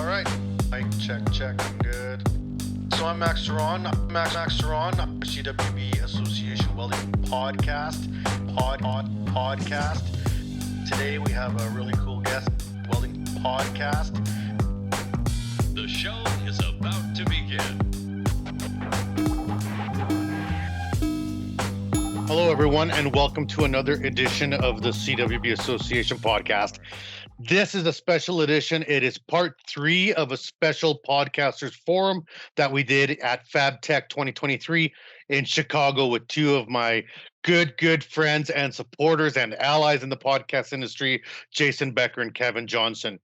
All right, mic check, I'm good. So I'm Ceron, CWB Association Welding podcast. Today we have a really cool guest, Welding podcast. The show is about to begin. Hello, everyone, and welcome to another edition of the CWB Association podcast. This is a special edition. It is part 3 of a special podcasters forum that we did at Fabtech 2023 in Chicago with two of my good friends and supporters and allies in the podcast industry, Jason Becker and Kevin Johnson.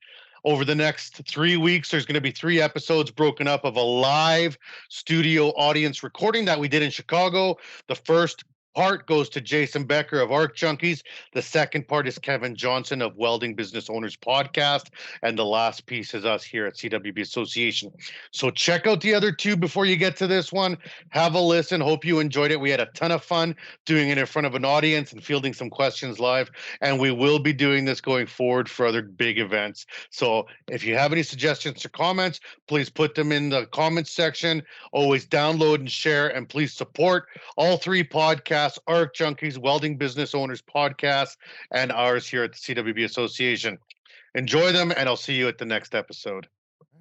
Over the next 3 weeks, there's going to be 3 episodes broken up of a live studio audience recording that we did in Chicago. The first part goes to Jason Becker of Junkies. The second part is Kevin Johnson of Welding Business Owners Podcast. And the last piece is us here at CWB Association. So check out the other 2 before you get to this one. Have a listen. Hope you enjoyed it. We had a ton of fun doing it in front of an audience and fielding some questions live. And we will be doing this going forward for other big events. So if you have any suggestions or comments, please put them in the comments section. Always download and share, and please support all 3 podcasts: Junkies, Welding Business Owners Podcast, and ours here at the CWB Association. Enjoy them, and I'll see you at the next episode.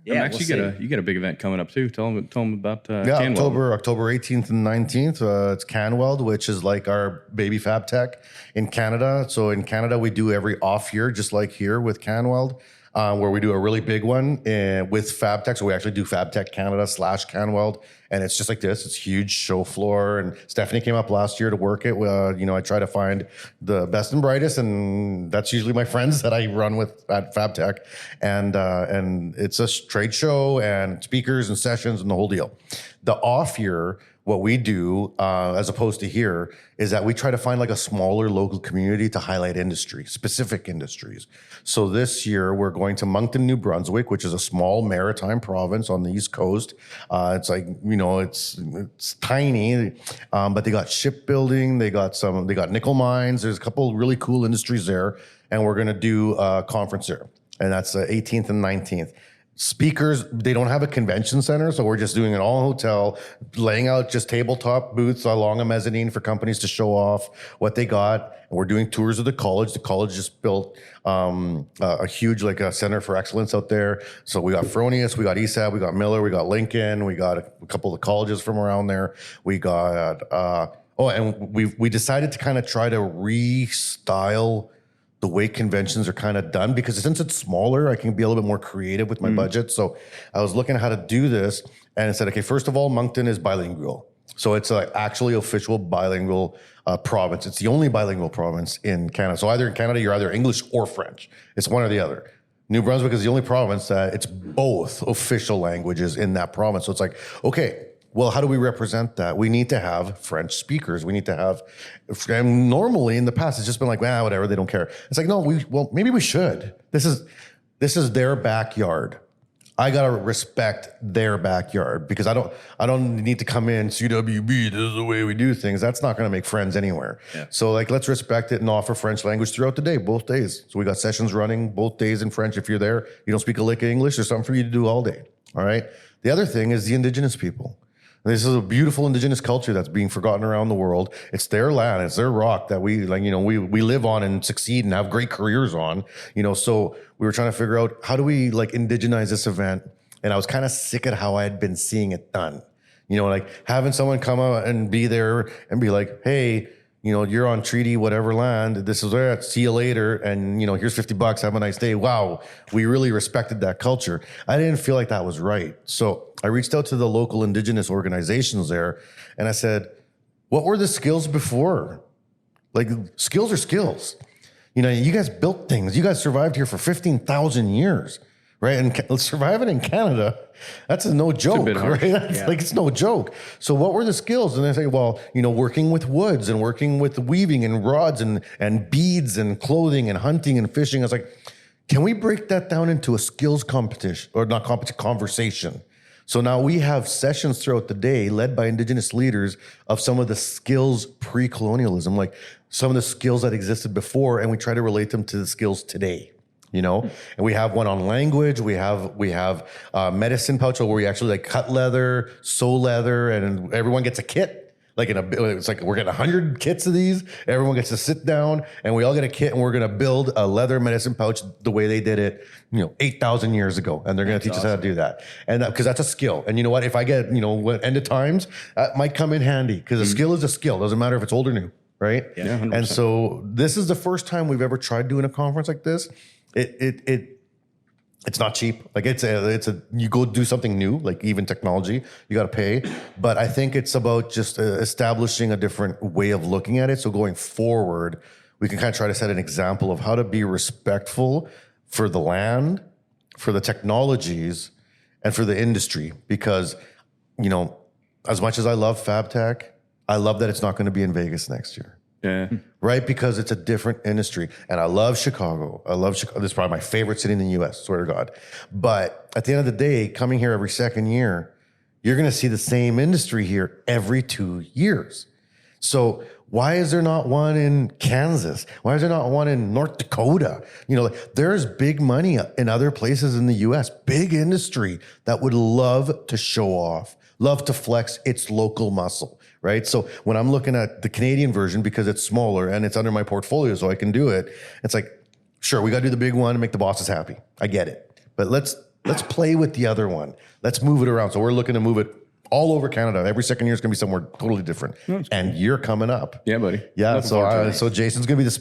Yeah, Max, you got a big event coming up too. Tell them about CanWeld. October 18th and 19th. It's CanWeld, which is like our baby Fabtech in Canada. So in Canada, we do every off year, just like here with CanWeld. Where we do a really big one with Fabtech. So we actually do Fabtech Canada / CanWeld. And it's just like this. It's huge show floor. And Stephanie came up last year to work it. I try to find the best and brightest. And that's usually my friends that I run with at Fabtech. And it's a trade show and speakers and sessions and the whole deal. The off year, what we do, as opposed to here, is that we try to find like a smaller local community to highlight specific industries. So this year we're going to Moncton, New Brunswick, which is a small maritime province on the East Coast. It's like, it's tiny, but they got shipbuilding, they got nickel mines. There's a couple of really cool industries there, and we're going to do a conference there, and that's the 18th and 19th. Speakers, they don't have a convention center, so we're just doing it all hotel, laying out just tabletop booths along a mezzanine for companies to show off what they got. And we're doing tours of the college. The college just built a huge a center for excellence out there. So we got Fronius, we got ESAB, we got Miller, we got Lincoln, we got a couple of colleges from around there. We got and we decided to kind of try to restyle the way conventions are kind of done, because since it's smaller, I can be a little bit more creative with my budget. So I was looking at how to do this, and I said, okay, first of all, Moncton is bilingual. So it's actually official bilingual province. It's the only bilingual province in Canada. So either in Canada, you're either English or French. It's one or the other. New Brunswick is the only province that it's both official languages in that province. So it's like, okay, well, how do we represent that? We need to have French speakers. We need to have, and normally in the past, it's just been like, whatever, they don't care. It's like, no, maybe we should. This is their backyard. I gotta respect their backyard, because I don't need to come in, CWB, this is the way we do things. That's not gonna make friends anywhere. Yeah. So let's respect it and offer French language throughout the day, both days. So we got sessions running both days in French. If you're there, you don't speak a lick of English, there's something for you to do all day, all right? The other thing is the Indigenous people. This is a beautiful Indigenous culture that's being forgotten around the world. It's their land, it's their rock that we live on and succeed and have great careers on. So we were trying to figure out, how do we indigenize this event? And I was kind of sick at how I had been seeing it done. Having someone come out and be there and be like, hey, you're on treaty whatever land, this is where, see you later, and here's $50, have a nice day. Wow, we really respected that culture. I didn't feel like that was right. So I reached out to the local Indigenous organizations there, and I said, what were the skills before? Skills are skills. You guys built things. You guys survived here for 15,000 years, right? And surviving in Canada, that's no joke, right? It's no joke. So what were the skills? And they say, well, working with woods and working with weaving and rods and beads and clothing and hunting and fishing. I was like, can we break that down into a skills competition, or not competition, conversation? So now we have sessions throughout the day led by Indigenous leaders of some of the skills pre-colonialism, like some of the skills that existed before, and we try to relate them to the skills today. you know, and we have one on language. We have medicine pouch where we actually like cut leather, sew leather, and everyone gets a kit. Like it's like we're getting 100 kits of these. Everyone gets to sit down and we all get a kit and we're going to build a leather medicine pouch the way they did it, 8,000 years ago. And they're going to teach us how to do that. And because that's a skill. And you know what? If I get, end of times, that might come in handy because a skill is a skill. Doesn't matter if it's old or new. Right. Yeah. 100%. And so this is the first time we've ever tried doing a conference like this. It's not cheap. Like you go do something new, like even technology, you got to pay. But I think it's about just establishing a different way of looking at it. So going forward, we can kind of try to set an example of how to be respectful for the land, for the technologies, and for the industry. Because, as much as I love Fabtech, I love that it's not going to be in Vegas next year. Yeah. Right? Because it's a different industry. And I love Chicago. This is probably my favorite city in the US, swear to God. But at the end of the day, coming here every second year, you're going to see the same industry here every 2 years. So why is there not one in Kansas? Why is there not one in North Dakota? There's big money in other places in the US, big industry that would love to show off, love to flex its local muscle. Right. So when I'm looking at the Canadian version, because it's smaller and it's under my portfolio, so I can do it. It's like, sure, we got to do the big one and make the bosses happy. I get it. But let's play with the other one. Let's move it around. So we're looking to move it all over Canada. Every second year is going to be somewhere totally different. And you're coming up. Yeah, buddy. Yeah. So Jason's going to be the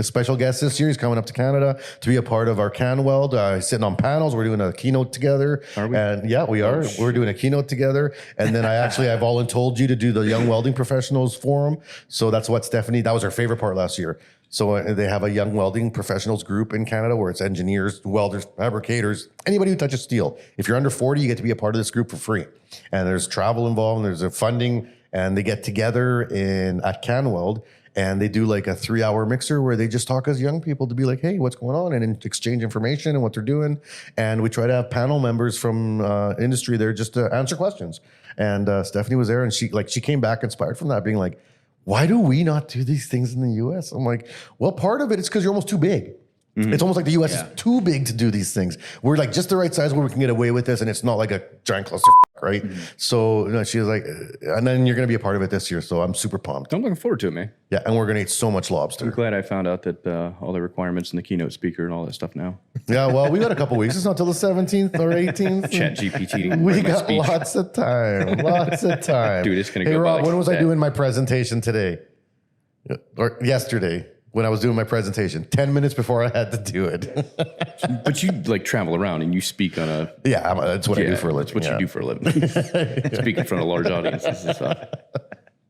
special guest this year. He's coming up to Canada to be a part of our CanWeld. He's sitting on panels. We're doing a keynote together. Are we? And yeah, we are. We're doing a keynote together. And then I voluntold you to do the Young Welding Professionals Forum. So that's what that was her favorite part last year. So they have a young welding professionals group in Canada where it's engineers, welders, fabricators, anybody who touches steel. If you're under 40, you get to be a part of this group for free. And there's travel involved, and there's a funding, and they get together at CanWeld, and they do like a 3-hour mixer where they just talk as young people to be like, hey, what's going on? And exchange information and what they're doing. And we try to have panel members from industry there just to answer questions. And Stephanie was there, and she came back inspired from that, being like, why do we not do these things in the US? I'm like, well, part of it is because you're almost too big. Mm-hmm. It's almost like the US is too big to do these things. We're like just the right size where we can get away with this, and it's not like a giant cluster, right? Mm-hmm. So she was like, and then you're going to be a part of it this year. So I'm super pumped. I'm looking forward to it, man. Yeah, and we're going to eat so much lobster. I'm glad I found out that all the requirements and the keynote speaker and all that stuff now. Yeah, well, we got a couple weeks. It's not till the 17th or 18th. Chat GPT. We got lots of time. Dude, it's going to go. Hey, Rob, when was that. I doing my presentation today? Or yesterday when I was doing my presentation, 10 minutes before I had to do it. But you travel around and you speak on a... Yeah, that's what I do for a living. That's what you do for a living. Speak in front of large audiences and stuff.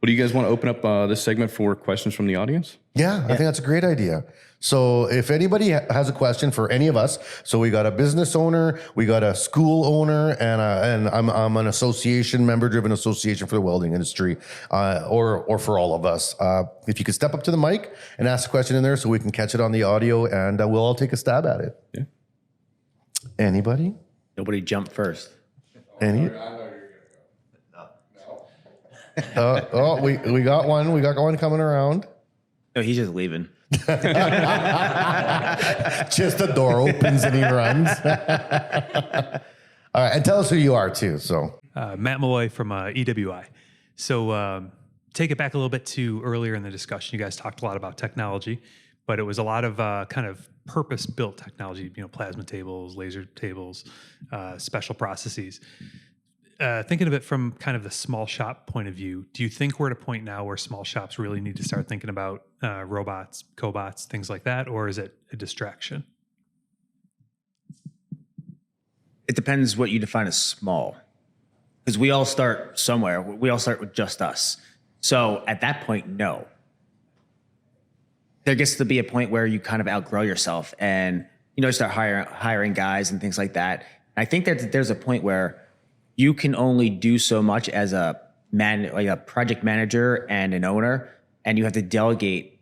Well, do you guys want to open up this segment for questions from the audience? Yeah, I think that's a great idea. So if anybody has a question for any of us, so we got a business owner, we got a school owner, and I'm an association, member-driven association for the welding industry, or for all of us. If you could step up to the mic and ask a question in there so we can catch it on the audio, and we'll all take a stab at it. Yeah. Anybody jump first. Any? We got one. We got one coming around. No, he's just leaving. Just the door opens and he runs. All right, and tell us who you are too. So Matt Malloy from EWI. So take it back a little bit to earlier in the discussion. You guys talked a lot about technology, but it was a lot of kind of purpose-built technology. Plasma tables, laser tables, special processes. Thinking of it from kind of the small shop point of view, do you think we're at a point now where small shops really need to start thinking about robots, cobots, things like that, or is it a distraction? It depends what you define as small, because we all start somewhere. We all start with just us. So at that point, no. There gets to be a point where you kind of outgrow yourself and start hiring guys and things like that. I think that there's a point where you can only do so much as a project manager and an owner, and you have to delegate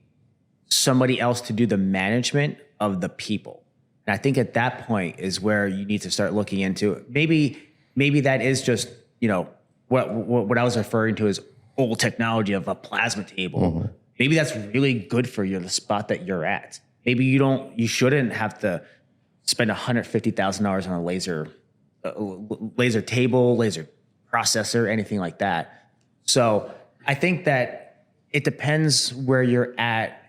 somebody else to do the management of the people. And I think at that point is where you need to start looking into it. Maybe that is just, what I was referring to as old technology of a plasma table. Mm-hmm. Maybe that's really good for you, the spot that you're at. Maybe you shouldn't have to spend $150,000 on a laser table, laser processor, anything like that. So I think that it depends where you're at.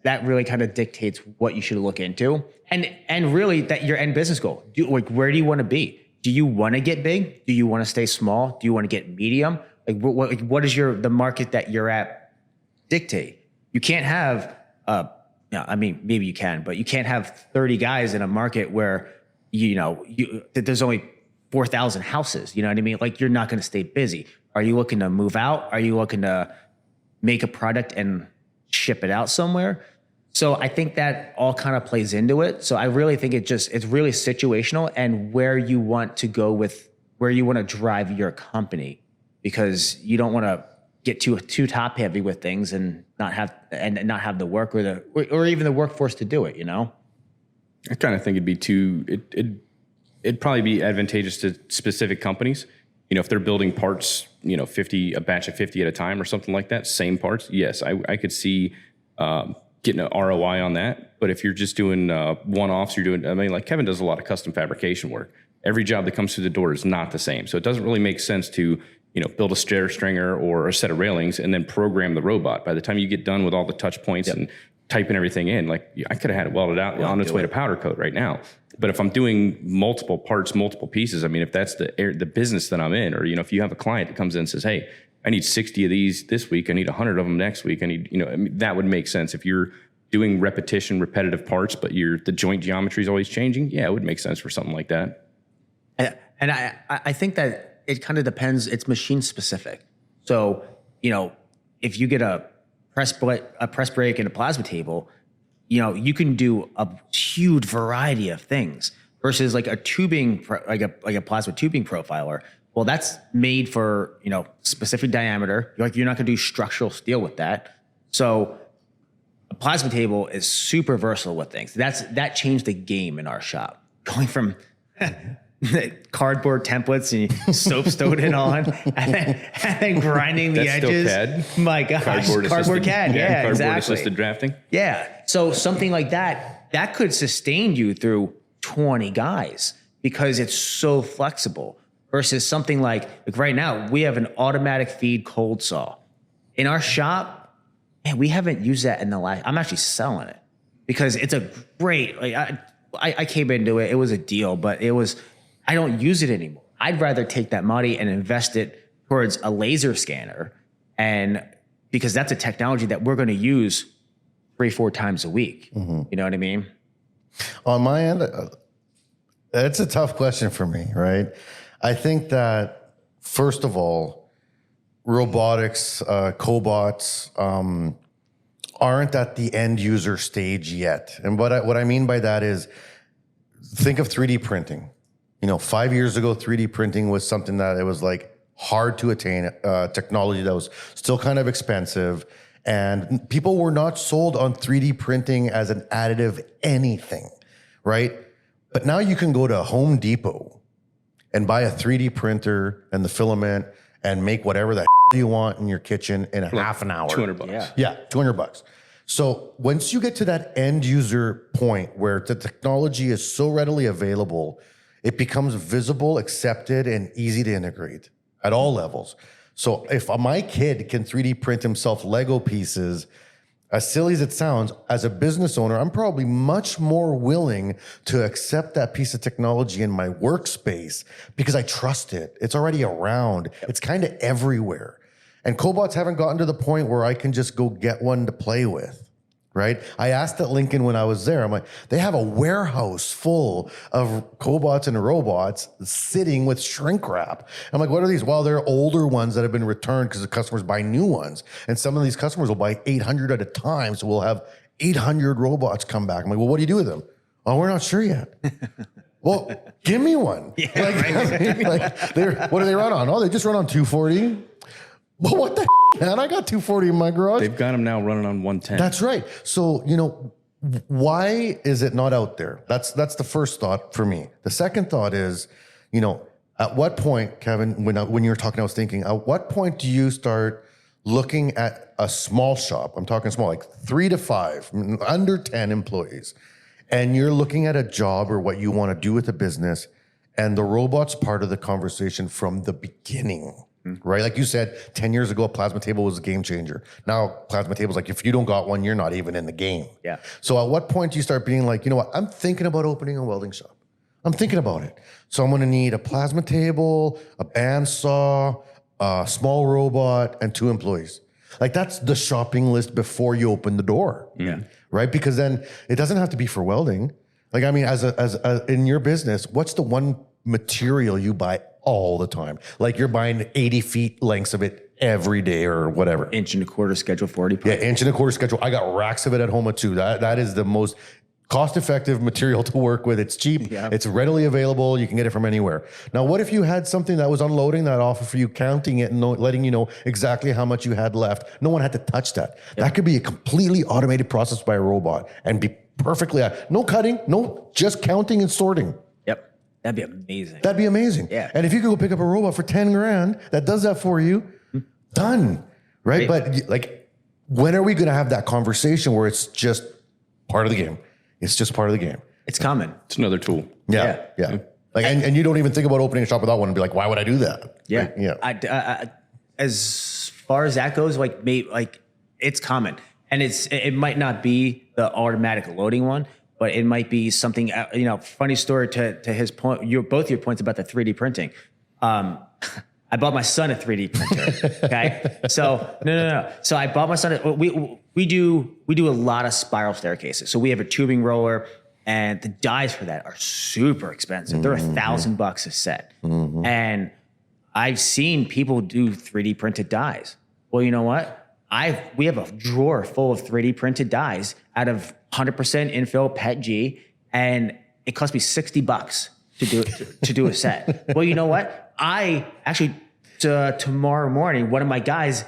That really kind of dictates what you should look into, and really that your end business goal. Where do you want to be? Do you want to get big? Do you want to stay small? Do you want to get medium? What is the market that you're at dictate? You can't have maybe you can, but you can't have 30 guys in a market where there's only 4,000 houses. You know what I mean? Like, you're not going to stay busy. Are you looking to move out? Are you looking to make a product and ship it out somewhere? So I think that all kind of plays into it. So I really think it's really situational, and where you want to go with where you want to drive your company, because you don't want to get too top heavy with things and not have the work or even the workforce to do it. I kind of think it'd probably be advantageous to specific companies. If they're building parts, a batch of 50 at a time or something like that, same parts. Yes, I could see getting an ROI on that. But if you're just doing one-offs, like Kevin does a lot of custom fabrication work. Every job that comes through the door is not the same. So it doesn't really make sense to, build a stair stringer or a set of railings and then program the robot. By the time you get done with all the touch points and typing everything in, like, I could have had it welded out on its way to powder coat right now. But if I'm doing multiple parts, multiple pieces, if that's the business that I'm in, or, if you have a client that comes in and says, hey, I need 60 of these this week, I need 100 of them next week, I need, that would make sense. If you're doing repetitive parts, but the joint geometry is always changing, it would make sense for something like that. And I think that it kind of depends. It's machine specific. So, if you get a press brake and a plasma table, you can do a huge variety of things versus like a tubing, like a plasma tubing profiler. Well, that's made for, specific diameter. You're not going to do structural steel with that. So a plasma table is super versatile with things. That changed the game in our shop, going from cardboard templates and you soapstone it on and then grinding the edges. Still CAD? My gosh, cardboard CAD. Yeah, cardboard exactly. assisted drafting. Yeah. So something like that could sustain you through 20 guys because it's so flexible versus something like right now, we have an automatic feed cold saw. In our shop, man, we haven't used that in the last, I'm actually selling it because it's a great, I came into it, it was a deal, but I don't use it anymore. I'd rather take that money and invest it towards a laser scanner, and because that's a technology that we're going to use 3-4 times a week. Mm-hmm. You know what I mean? On my end, it's a tough question for me, right? I think that, first of all, robotics, cobots aren't at the end user stage yet. And what I mean by that is, think of 3D printing. 5 years ago, 3D printing was something that it was like hard to attain, technology that was still kind of expensive. And people were not sold on 3D printing as an additive anything, right? But now you can go to Home Depot and buy a 3D printer and the filament and make whatever the you want in your kitchen in half an hour. $200. Yeah, $200. So once you get to that end user point where the technology is so readily available, it becomes visible, accepted, and easy to integrate at all levels. So if my kid can 3D print himself Lego pieces, as silly as it sounds, as a business owner, I'm probably much more willing to accept that piece of technology in my workspace because I trust it. It's already around. It's kind of everywhere. And cobots haven't gotten to the point where I can just go get one to play with, right? I asked at Lincoln when I was there, I'm like, they have a warehouse full of cobots and robots sitting with shrink wrap. I'm like, what are these? Well, they're older ones that have been returned because the customers buy new ones. And some of these customers will buy 800 at a time. So we'll have 800 robots come back. I'm like, well, what do you do with them? Oh, we're not sure yet. Well, give me one. Yeah, what do they run on? Oh, they just run on 240. Well, what the man? I got 240 in my garage. They've got them now running on 110. That's right. So, why is it not out there? That's the first thought for me. The second thought is, at what point, Kevin, when you were talking, I was thinking, at what point do you start looking at a small shop? I'm talking small, like 3 to 5, under 10 employees, and you're looking at a job or what you want to do with a business, and the robot's part of the conversation from the beginning, right? Like you said, 10 years ago, a plasma table was a game changer. Now, plasma tables, like if you don't got one, you're not even in the game. Yeah. So at what point do you start being like, you know what, I'm thinking about opening a welding shop. I'm thinking about it. So I'm going to need a plasma table, a bandsaw, a small robot, and 2 employees. Like that's the shopping list before you open the door. Yeah. Right? Because then it doesn't have to be for welding. Like, I mean, as in your business, what's the one material you buy all the time? Like you're buying 80 feet lengths of it every day or whatever. 1.25" schedule 40. Yeah, 1.25" schedule. I got racks of it at home too. That is the most cost-effective material to work with. It's cheap. Yeah. It's readily available. You can get it from anywhere. Now, what if you had something that was unloading that offer for you, counting it and letting you know exactly how much you had left? No one had to touch that. Yeah. That could be a completely automated process by a robot and be perfectly, no cutting, no, just counting and sorting. Yep. That'd be amazing. That'd be amazing. Yeah. And if you could go pick up a robot for 10 grand that does that for you, done. Right? But like, when are we going to have that conversation where it's just part of the game? It's just part of the game. It's coming. It's another tool. Yeah. Like, and you don't even think about opening a shop without one and be like, why would I do that? Yeah. Right? Yeah. I, as far as that goes, like it's common, and it might not be the automatic loading one, but it might be something. Funny story to his point. Both your points about the 3D printing. I bought my son a 3D printer. Okay, so no. So I bought my son. We do a lot of spiral staircases. So we have a tubing roller, and the dies for that are super expensive. They're $1,000 a set, and I've seen people do 3D printed dies. Well, you know what? We have a drawer full of 3D printed dies out of 100% infill PET G, and it cost me $60 to do a set. Well, you know what? I actually tomorrow morning, one of my guys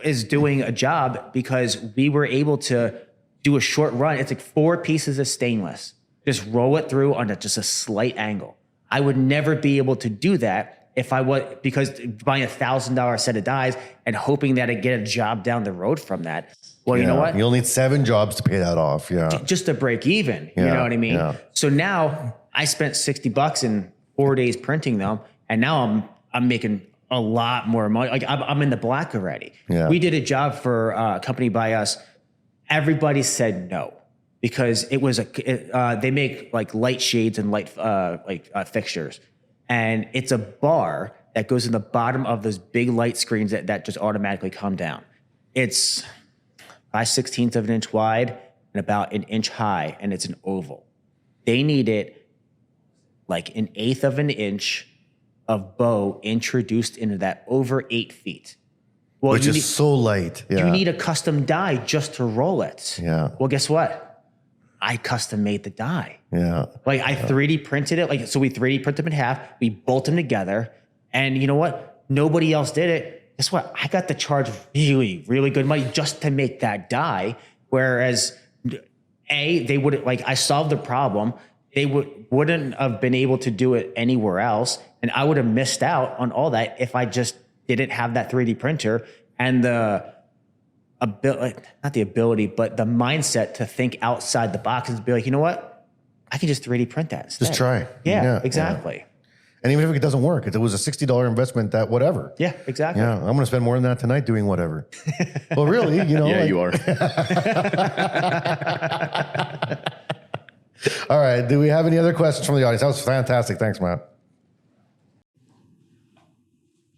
is doing a job because we were able to do a short run. It's like 4 pieces of stainless. Just roll it through on just a slight angle. I would never be able to do that if I was, because buying $1,000 set of dies and hoping that I'd get a job down the road from that. Well, you know what? You'll need 7 jobs to pay that off. Yeah. Just to break even. You know what I mean? Yeah. So now I spent $60 in 4 days printing them, and now I'm making a lot more money. Like I'm in the black already. Yeah. We did a job for a company by us. Everybody said no because it was they make like light shades and light fixtures, and it's a bar that goes in the bottom of those big light screens that just automatically come down. It's 5/16 of an inch wide and about an inch high, and it's an oval. They need it like 1/8 of an inch of bow introduced into that over 8 feet. Well, which is so light. Yeah. You need a custom die just to roll it. Yeah. Well, guess what? I custom made the die. Yeah. Like I 3D printed it. So we 3D printed them in half. We bolt them together. And you know what? Nobody else did it. Guess what? I got to charge really, really good money just to make that die. Whereas they wouldn't, I solved the problem. They wouldn't have been able to do it anywhere else. And I would have missed out on all that if I just didn't have that 3D printer and the not the ability, but the mindset to think outside the box and be like, you know what? I can just 3D print that instead. Just try. Yeah, exactly. Yeah. And even if it doesn't work, if it was a $60 investment, that whatever. Yeah, exactly. Yeah, I'm going to spend more than that tonight doing whatever. Well, really, Yeah, you are. All right. Do we have any other questions from the audience? That was fantastic. Thanks, Matt.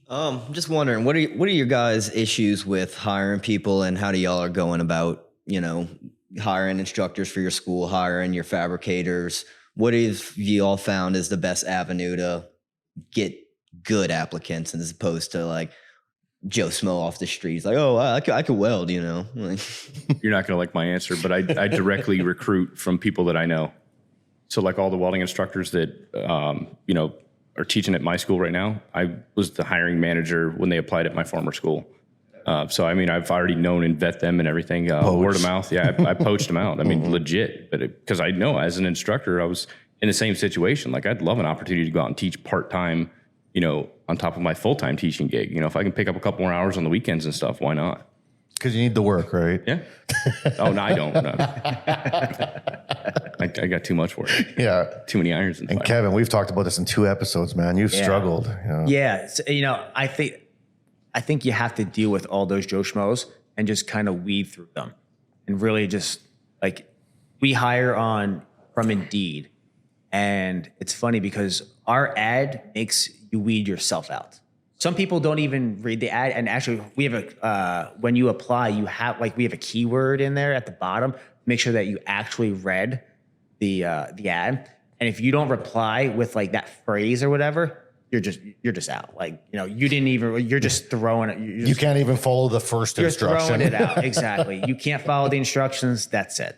I'm just wondering, what are your guys' issues with hiring people, and how do y'all are going about, hiring instructors for your school, hiring your fabricators? What have you all found is the best avenue to get good applicants, as opposed to Joe Smo off the streets? Like, oh, I could weld, You're not going to like my answer, but I directly recruit from people that I know. So like all the welding instructors that, are teaching at my school right now, I was the hiring manager when they applied at my former school. So, I've already known and vet them and everything. Word of mouth. Yeah, I poached them out. Legit. But because I know as an instructor, I was in the same situation. Like, I'd love an opportunity to go out and teach part-time, on top of my full-time teaching gig. If I can pick up a couple more hours on the weekends and stuff, why not? because you need the work, right? Yeah. Oh, no, I don't. No. I got too much work. Yeah. Too many irons in the And fire. Kevin, we've talked about this in 2 episodes, man. You've struggled. Yeah. So, I think you have to deal with all those Joe Schmoes and just kind of weed through them and really just like we hire from Indeed. And it's funny because our ad makes you weed yourself out. Some people don't even read the ad. And actually we have when you apply, we have a keyword in there at the bottom. Make sure that you actually read the ad. And if you don't reply with like that phrase or whatever, you're just out. Like, you didn't even, you're just throwing it. You can't even follow the first instruction. You're throwing it out. Exactly. You can't follow the instructions. That's it.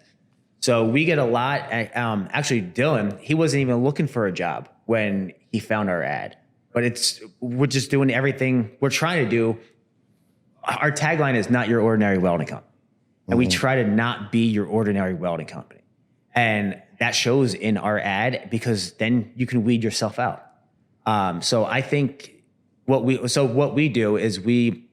So we get a lot. Actually, Dylan, he wasn't even looking for a job when he found our ad. But we're just doing everything we're trying to do. Our tagline is not your ordinary welding company. And we try to not be your ordinary welding company. And that shows in our ad because then you can weed yourself out. So I think what we do is we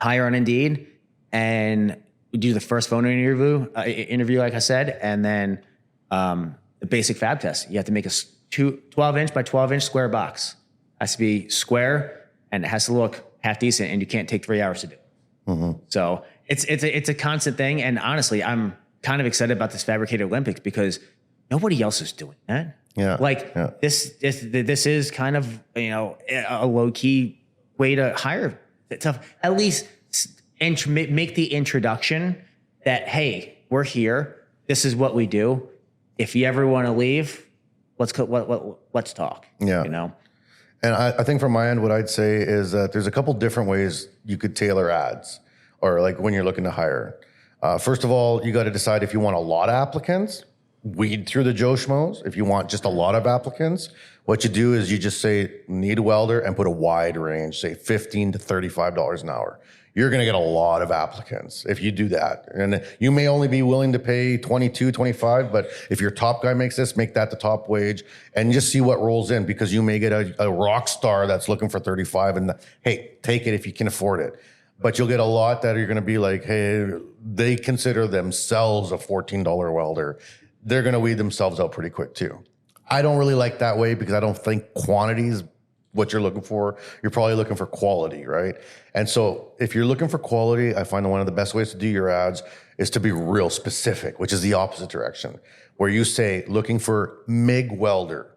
hire on Indeed and we do the first phone interview, like I said, and then the basic fab test. You have to make a 12-inch by 12-inch square box. It has to be square and it has to look half decent, and you can't take 3 hours to do. Mm-hmm. So it's a constant thing. And honestly, I'm kind of excited about this fabricated Olympics because nobody else is doing that. Yeah. This is kind of, a low key way to hire. At least make the introduction that, hey, we're here. This is what we do. If you ever want to leave, let's talk. Yeah. And I think from my end, what I'd say is that there's a couple different ways you could tailor ads or like when you're looking to hire. First of all, you got to decide if you want a lot of applicants. Weed through the Joe Schmoes. If you want just a lot of applicants, what you do is you just say, need a welder, and put a wide range, say $15 to $35 an hour. You're going to get a lot of applicants if you do that. And you may only be willing to pay 22, 25, but if your top guy makes this, make that the top wage and just see what rolls in, because you may get a rock star that's looking for 35 and hey, take it if you can afford it. But you'll get a lot that are going to be like, hey, they consider themselves a $14 welder. They're going to weed themselves out pretty quick too. I don't really like that way because I don't think quantity is what you're looking for. You're probably looking for quality, right? And so if you're looking for quality, I find that one of the best ways to do your ads is to be real specific, which is the opposite direction, where you say, looking for MIG welder,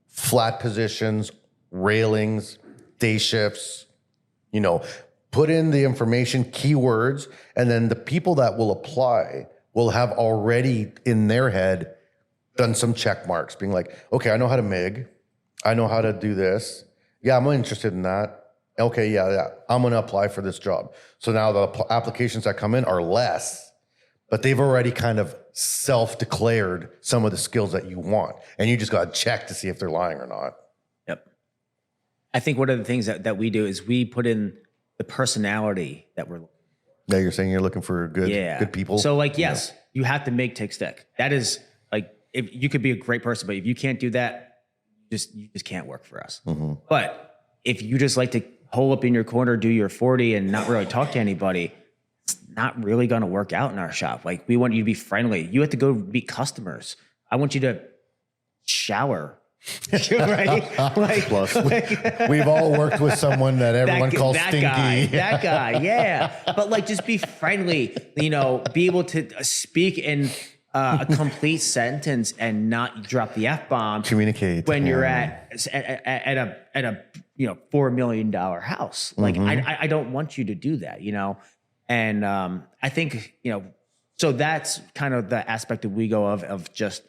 flat positions, railings, day shifts, put in the information, keywords, and then the people that will apply will have already in their head done some check marks, being like, okay, I know how to MIG. I know how to do this. Yeah, I'm interested in that. Okay, yeah. I'm going to apply for this job. So now the applications that come in are less, but they've already kind of self-declared some of the skills that you want. And you just got to check to see if they're lying or not. Yep. I think one of the things that we do is we put in the personality that we're looking for. Yeah, you're saying you're looking for good people. So yes, you have to make take stick. That is like, if you could be a great person, but if you can't do that, you just can't work for us. Mm-hmm. But if you just like to hole up in your corner, do your 40 and not really talk to anybody, it's not really going to work out in our shop. Like, we want you to be friendly. You have to go meet customers. I want you to shower. Right? Plus, we've all worked with someone that everyone calls stinky. That guy, yeah. But just be friendly, be able to speak in a complete sentence and not drop the F-bomb. Communicate. When you're at a $4 million house. I don't want you to do that, And I think, so that's kind of the aspect that we go of just,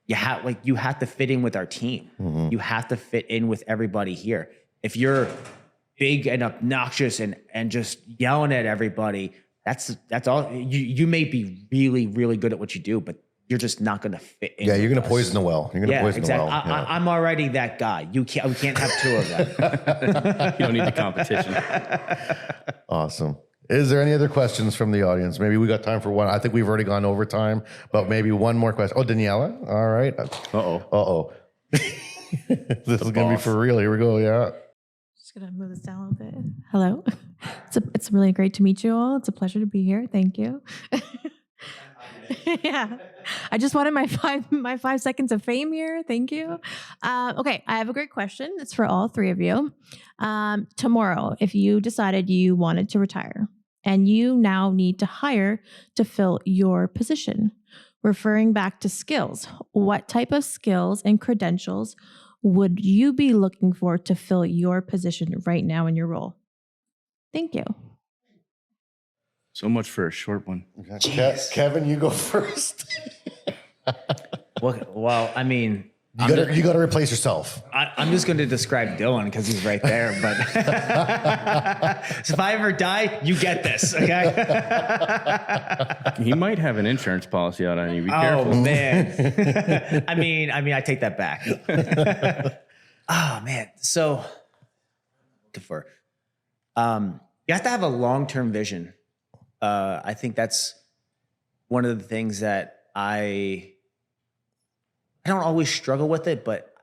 you have to fit in with our team. Mm-hmm. You have to fit in with everybody here. If you're big and obnoxious and just yelling at everybody, that's all. You may be really, really good at what you do, but you're just not going to fit in. Yeah, you're going to poison the well. You're going to poison exactly. the well. Yeah. I'm already that guy. We can't have two of them. You don't need the competition. Awesome. Is there any other questions from the audience? Maybe we got time for one. I think we've already gone over time, but maybe one more question. Oh, Daniela. All right. Uh-oh. This is going to be for real. Here we go. Yeah. Just going to move this down a little bit. Hello. It's really great to meet you all. It's a pleasure to be here. Thank you. Yeah, I just wanted my 5 seconds of fame here. Thank you. Okay, I have a great question. It's for all three of you. Tomorrow, if you decided you wanted to retire and you now need to hire to fill your position, referring back to skills, what type of skills and credentials would you be looking for to fill your position right now in your role? Thank you. So much for a short one. Kevin, you go first. Well, I mean, You got to replace yourself. I'm just going to describe Dylan because he's right there. But so if I ever die, you get this, okay? He might have an insurance policy out on you. Be Oh careful. man. I mean, I take that back. Oh man. So, you have to have a long-term vision. I think that's one of the things that I don't always struggle with it, but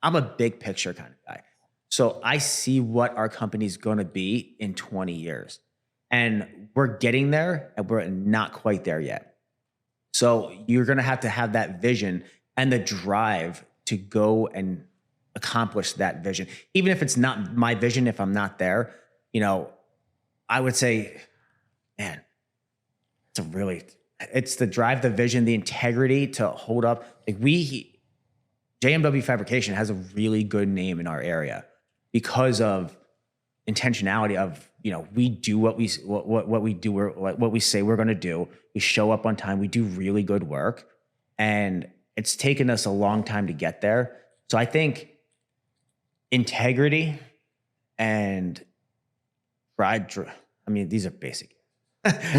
I'm a big picture kind of guy. So I see what our company's going to be in 20 years. And we're getting there, and we're not quite there yet. So you're going to have that vision and the drive to go and accomplish that vision. Even if it's not my vision, if I'm not there, I would say, man, it's the drive, the vision, the integrity to hold up. Like JMW Fabrication has a really good name in our area because of intentionality of, we do what we do, what we say we're going to do. We show up on time. We do really good work, and it's taken us a long time to get there. So I think integrity and these are basic.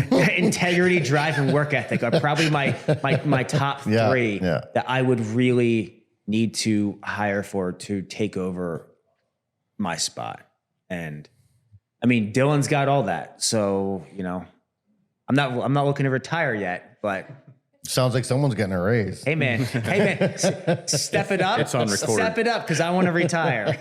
Integrity, drive, and work ethic are probably my top three that I would really need to hire for to take over my spot. And I mean, Dylan's got all that. So, I'm not looking to retire yet, but Sounds like someone's getting a raise. Hey man, step it up. It's on record. Step it up because I want to retire.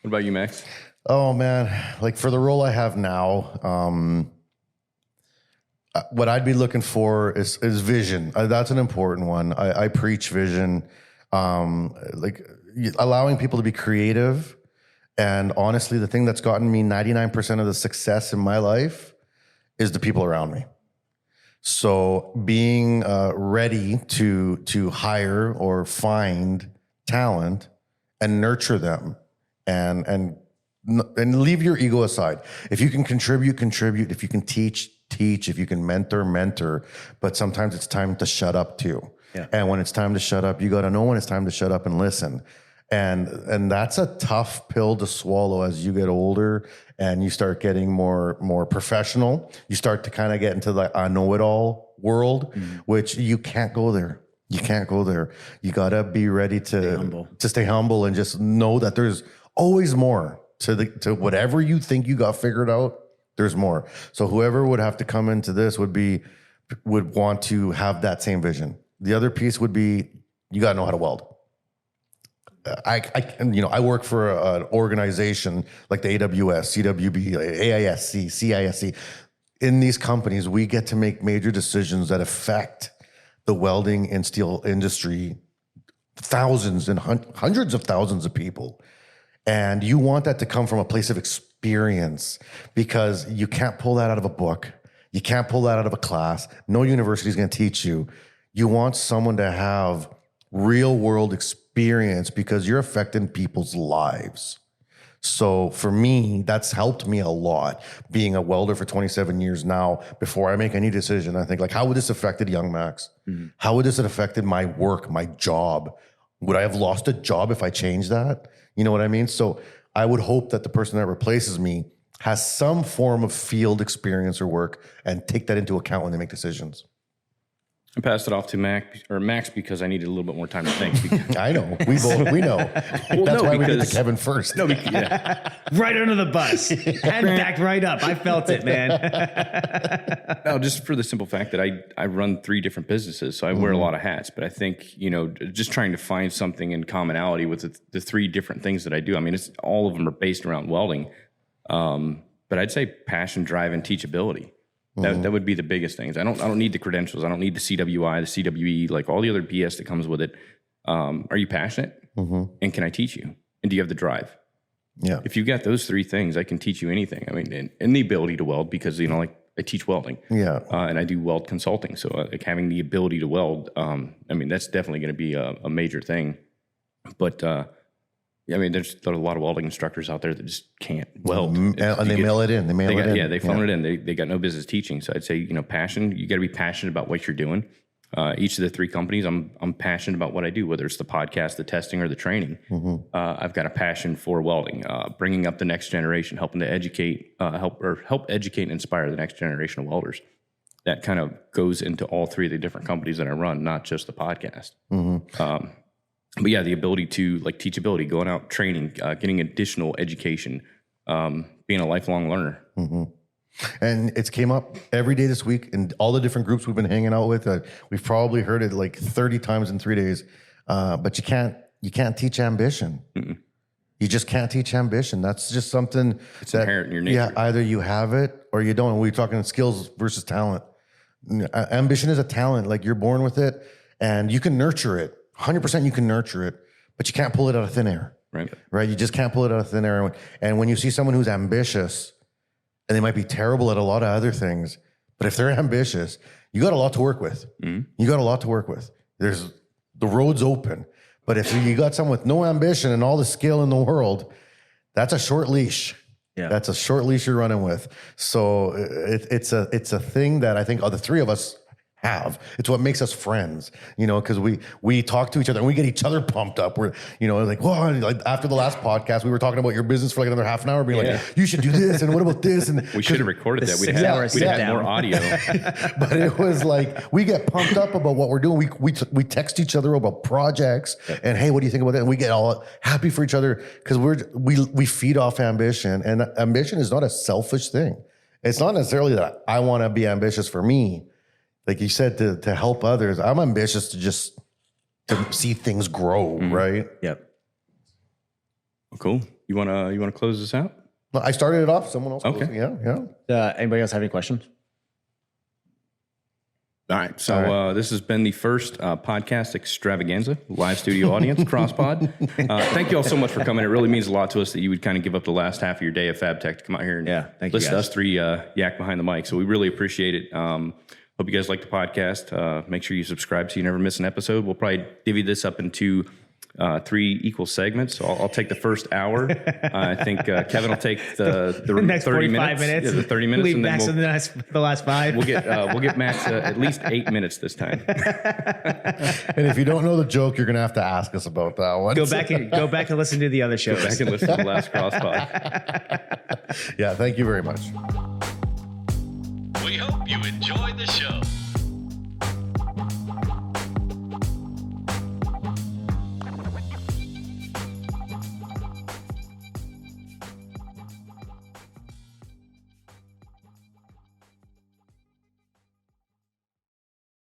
What about you, Max? Oh man, like for the role I have now, what I'd be looking for is vision. That's an important one. I preach vision, like allowing people to be creative. And honestly, the thing that's gotten me 99% of the success in my life is the people around me. So being ready to hire or find talent and nurture them and leave your ego aside. If you can contribute. If you can teach. If you can mentor. But sometimes it's time to shut up too. Yeah. And when it's time to shut up, you got to know when it's time to shut up and listen. And that's a tough pill to swallow as you get older and you start getting more professional. You start to kind of get into the I know it all world, which you can't go there. You can't go there. You got to be ready to stay humble and just know that there's always more to whatever you think you got figured out. There's more. So whoever would have to come into this would want to have that same vision. The other piece would be you got to know how to weld. I work for an organization like the AWS, CWB, AISC, CISC. In these companies, we get to make major decisions that affect the welding and steel industry, thousands and hundreds of thousands of people. And you want that to come from a place of experience because you can't pull that out of a book. You can't pull that out of a class. No university is going to teach you. You want someone to have real world experience because you're affecting people's lives. So for me, that's helped me a lot. Being a welder for 27 years now, before I make any decision, I think like, how would this affected young Max? Mm-hmm. How would this have affected my work, my job? Would I have lost a job if I changed that? You know what I mean? So I would hope that the person that replaces me has some form of field experience or work and take that into account when they make decisions. I passed it off to Max because I needed a little bit more time to think. Because, I know. We know. That's why we did to Kevin first. no, yeah. Right under the bus and backed right up. I felt it, man. No, just for the simple fact that I run 3 different businesses, so I wear a lot of hats. But I think, just trying to find something in commonality with the 3 different things that I do. I mean, it's all of them are based around welding. But I'd say passion, drive, and teachability. That would be the biggest things. I don't need the credentials. I don't need the CWI, the CWE, like all the other BS that comes with it. Are you passionate? And can I teach you? And do you have the drive? Yeah. If you've got those 3 things, I can teach you anything. I mean, and the ability to weld because, like I teach welding. Yeah. And I do weld consulting. So like having the ability to weld, I mean, that's definitely going to be a major thing. But I mean, there's a lot of welding instructors out there that just can't weld. And they mail it in. They mail it in. Yeah, they phone it in. They got no business teaching. So I'd say, passion, you got to be passionate about what you're doing. Each of the 3 companies, I'm passionate about what I do, whether it's the podcast, the testing, or the training. I've got a passion for welding, bringing up the next generation, helping to educate, help educate and inspire the next generation of welders. That kind of goes into all 3 of the different companies that I run, not just the podcast. But yeah, the ability to like teachability, going out, training, getting additional education, being a lifelong learner. And it's came up every day this week in all the different groups we've been hanging out with. We've probably heard it like 30 times in 3 days. But you can't teach ambition. You just can't teach ambition. That's just something it's inherent in your nature. Yeah, either you have it or you don't. We're talking skills versus talent. Ambition is a talent. Like you're born with it and you can nurture it. 100% you can nurture it, but you can't pull it out of thin air. Right? You just can't pull it out of thin air. And when you see someone who's ambitious, and they might be terrible at a lot of other things, but if they're ambitious, you got a lot to work with. You got a lot to work with. The road's open. But if you got someone with no ambition and all the skill in the world, that's a short leash. Yeah. That's a short leash you're running with. So it's a thing that I think all the 3 of us have. It's what makes us friends, because we talk to each other and we get each other pumped up. We're, like, whoa, like after the last podcast, we were talking about your business for like another half an hour, being like, you should do this. And what about this? And we should have recorded that. We'd have had more audio. But it was like, we get pumped up about what we're doing. We text each other about projects and, hey, what do you think about that? And we get all happy for each other because we feed off ambition, and ambition is not a selfish thing. It's not necessarily that I want to be ambitious for me. Like you said, to help others. I'm ambitious to see things grow, right? Yep. Well, cool. You wanna close this out? No, I started it off. Someone else. Okay. Yeah. Anybody else have any questions? All right. So this has been the first podcast extravaganza, live studio audience, CrossPod. Thank you all so much for coming. It really means a lot to us that you would kind of give up the last half of your day of Fabtech to come out here and listen to us 3 yak behind the mic. So we really appreciate it. Hope you guys like the podcast. Make sure you subscribe so you never miss an episode. We'll probably divvy this up into 3 equal segments. So I'll take the first hour. I think Kevin will take the next 30 minutes. Yeah, the 30 minutes. Leave And then Max the last 5. We'll get Max at least 8 mints this time. And if you don't know the joke, you're going to have to ask us about that one. Go back and listen to the other shows. Go back and listen to the last CrossPod. Yeah, thank you very much. We hope you enjoyed the show.